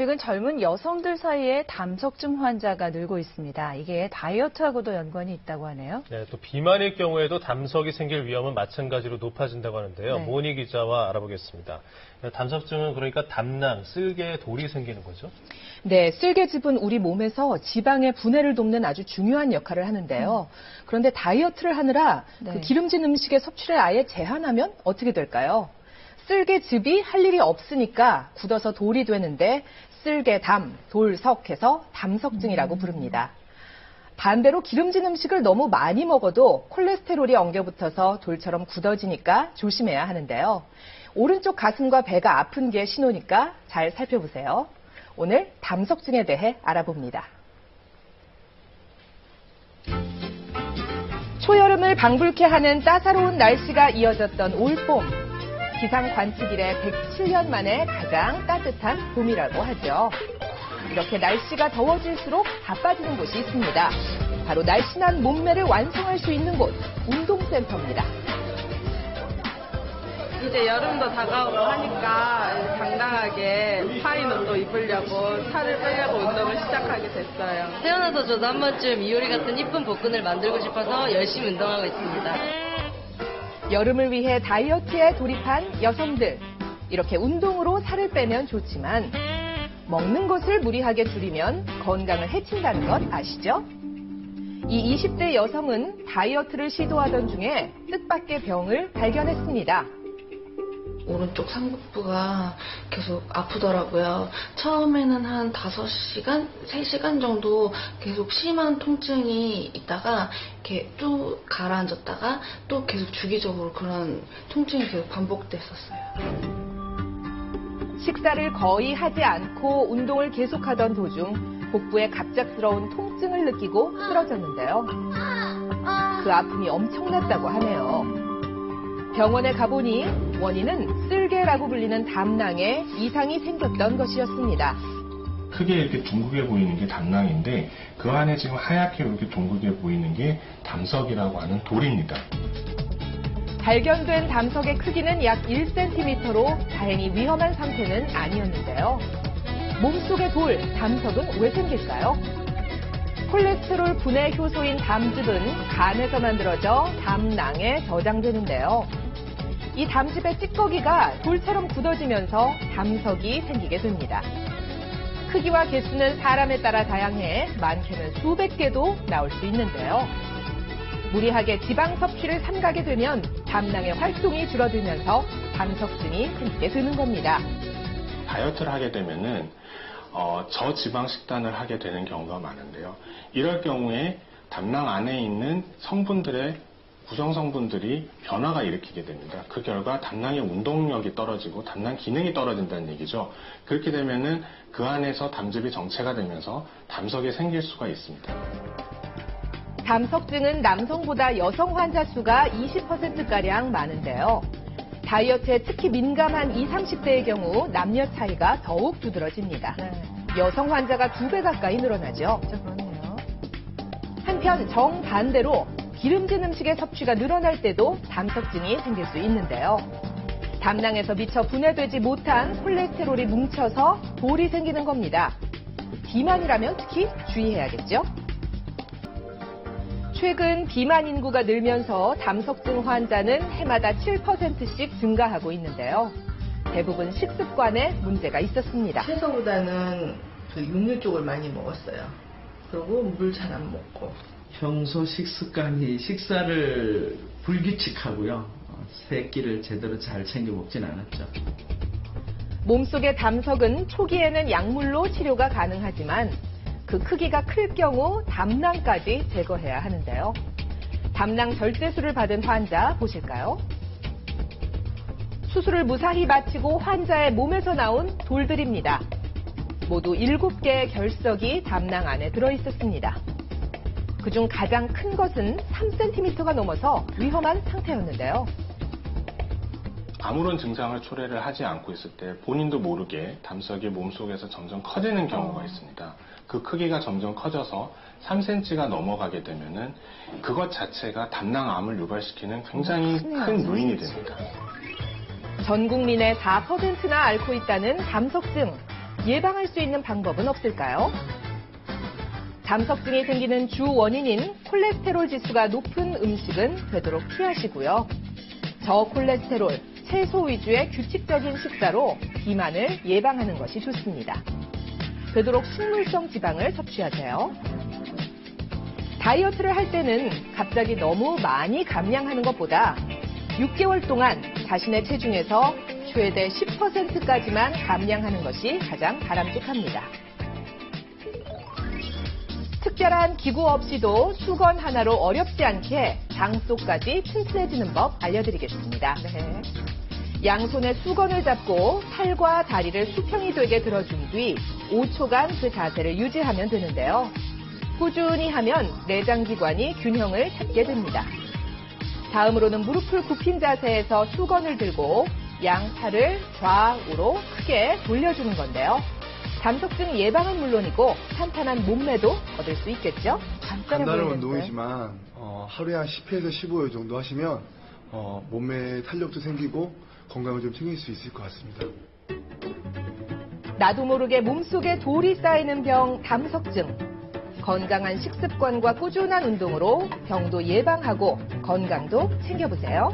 최근 젊은 여성들 사이에 담석증 환자가 늘고 있습니다. 이게 다이어트하고도 연관이 있다고 하네요. 네, 또 비만일 경우에도 담석이 생길 위험은 마찬가지로 높아진다고 하는데요. 네. 모니 기자와 알아보겠습니다. 담석증은 그러니까 담낭, 쓸개에 돌이 생기는 거죠? 네, 쓸개즙은 우리 몸에서 지방의 분해를 돕는 아주 중요한 역할을 하는데요. 그런데 다이어트를 하느라 네. 그 기름진 음식의 섭취를 아예 제한하면 어떻게 될까요? 쓸개즙이 할 일이 없으니까 굳어서 돌이 되는데 쓸개담, 돌석해서 담석증이라고 부릅니다. 반대로 기름진 음식을 너무 많이 먹어도 콜레스테롤이 엉겨붙어서 돌처럼 굳어지니까 조심해야 하는데요. 오른쪽 가슴과 배가 아픈 게 신호니까 잘 살펴보세요. 오늘 담석증에 대해 알아봅니다. 초여름을 방불케 하는 따사로운 날씨가 이어졌던 올봄. 기상 관측 이래 107년 만에 가장 따뜻한 봄이라고 하죠. 이렇게 날씨가 더워질수록 바빠지는 곳이 있습니다. 바로 날씬한 몸매를 완성할 수 있는 곳, 운동센터입니다. 이제 여름도 다가오고 하니까 당당하게 파인 옷도 입으려고 살을 빼려고 운동을 시작하게 됐어요. 태어나서 저도 한 번쯤 이효리 같은 이쁜 복근을 만들고 싶어서 열심히 운동하고 있습니다. 여름을 위해 다이어트에 돌입한 여성들. 이렇게 운동으로 살을 빼면 좋지만 먹는 것을 무리하게 줄이면 건강을 해친다는 것 아시죠? 이 20대 여성은 다이어트를 시도하던 중에 뜻밖의 병을 발견했습니다. 오른쪽 상복부가 계속 아프더라고요. 처음에는 한 5시간, 3시간 정도 계속 심한 통증이 있다가 이렇게 또 가라앉았다가 또 계속 주기적으로 그런 통증이 계속 반복됐었어요. 식사를 거의 하지 않고 운동을 계속하던 도중 복부에 갑작스러운 통증을 느끼고 쓰러졌는데요. 그 아픔이 엄청났다고 하네요. 병원에 가보니 원인은 쓸개라고 불리는 담낭에 이상이 생겼던 것이었습니다. 크게 이렇게 둥글게 보이는 게 담낭인데 그 안에 지금 하얗게 이렇게 둥글게 보이는 게 담석이라고 하는 돌입니다. 발견된 담석의 크기는 약 1cm로 다행히 위험한 상태는 아니었는데요. 몸속의 돌, 담석은 왜 생길까요? 콜레스테롤 분해 효소인 담즙은 간에서 만들어져 담낭에 저장되는데요. 이 담즙의 찌꺼기가 돌처럼 굳어지면서 담석이 생기게 됩니다. 크기와 개수는 사람에 따라 다양해 많게는 수백 개도 나올 수 있는데요. 무리하게 지방 섭취를 삼가게 되면 담낭의 활동이 줄어들면서 담석증이 생기게 되는 겁니다. 다이어트를 하게 되면은 저지방 식단을 하게 되는 경우가 많은데요. 이럴 경우에 담낭 안에 있는 성분들의 구성 성분들이 변화가 일으키게 됩니다. 그 결과 담낭의 운동력이 떨어지고 담낭 기능이 떨어진다는 얘기죠. 그렇게 되면은 그 안에서 담즙이 정체가 되면서 담석이 생길 수가 있습니다. 담석증은 남성보다 여성 환자 수가 20%가량 많은데요. 다이어트에 특히 민감한 20, 30대의 경우 남녀 차이가 더욱 두드러집니다. 네. 여성 환자가 2배 가까이 늘어나죠. 진짜 그렇네요. 한편 정반대로 기름진 음식의 섭취가 늘어날 때도 담석증이 생길 수 있는데요. 담낭에서 미처 분해되지 못한 콜레스테롤이 뭉쳐서 돌이 생기는 겁니다. 비만이라면 특히 주의해야겠죠. 최근 비만 인구가 늘면서 담석증 환자는 해마다 7%씩 증가하고 있는데요. 대부분 식습관에 문제가 있었습니다. 채소보다는 육류 쪽을 많이 먹었어요. 그리고 물 잘 안 먹고. 평소 식습관이 식사를 불규칙하고요. 세 끼를 제대로 잘 챙겨 먹진 않았죠. 몸속의 담석은 초기에는 약물로 치료가 가능하지만 그 크기가 클 경우 담낭까지 제거해야 하는데요. 담낭 절제술을 받은 환자 보실까요? 수술을 무사히 마치고 환자의 몸에서 나온 돌들입니다. 모두 7개의 결석이 담낭 안에 들어있었습니다. 그중 가장 큰 것은 3cm가 넘어서 위험한 상태였는데요. 아무런 증상을 초래를 하지 않고 있을 때 본인도 모르게 담석이 몸속에서 점점 커지는 경우가 있습니다. 그 크기가 점점 커져서 3cm가 넘어가게 되면은 그것 자체가 담낭암을 유발시키는 굉장히 큰 요인이 됩니다. 전 국민의 4%나 앓고 있다는 담석증. 예방할 수 있는 방법은 없을까요? 담석증이 생기는 주 원인인 콜레스테롤 지수가 높은 음식은 되도록 피하시고요. 저콜레스테롤, 채소 위주의 규칙적인 식사로 비만을 예방하는 것이 좋습니다. 되도록 식물성 지방을 섭취하세요. 다이어트를 할 때는 갑자기 너무 많이 감량하는 것보다 6개월 동안 자신의 체중에서 최대 10%까지만 감량하는 것이 가장 바람직합니다. 특별한 기구 없이도 수건 하나로 어렵지 않게 장속까지 튼튼해지는 법 알려드리겠습니다. 네. 양손에 수건을 잡고 팔과 다리를 수평이 되게 들어준 뒤 5초간 그 자세를 유지하면 되는데요. 꾸준히 하면 내장기관이 균형을 잡게 됩니다. 다음으로는 무릎을 굽힌 자세에서 수건을 들고 양팔을 좌우로 크게 돌려주는 건데요. 담석증 예방은 물론이고 탄탄한 몸매도 얻을 수 있겠죠? 간단한 운동이지만 하루에 한 10회에서 15회 정도 하시면 몸매에 탄력도 생기고 건강을 좀 챙길 수 있을 것 같습니다. 나도 모르게 몸속에 돌이 쌓이는 병 담석증. 건강한 식습관과 꾸준한 운동으로 병도 예방하고 건강도 챙겨보세요.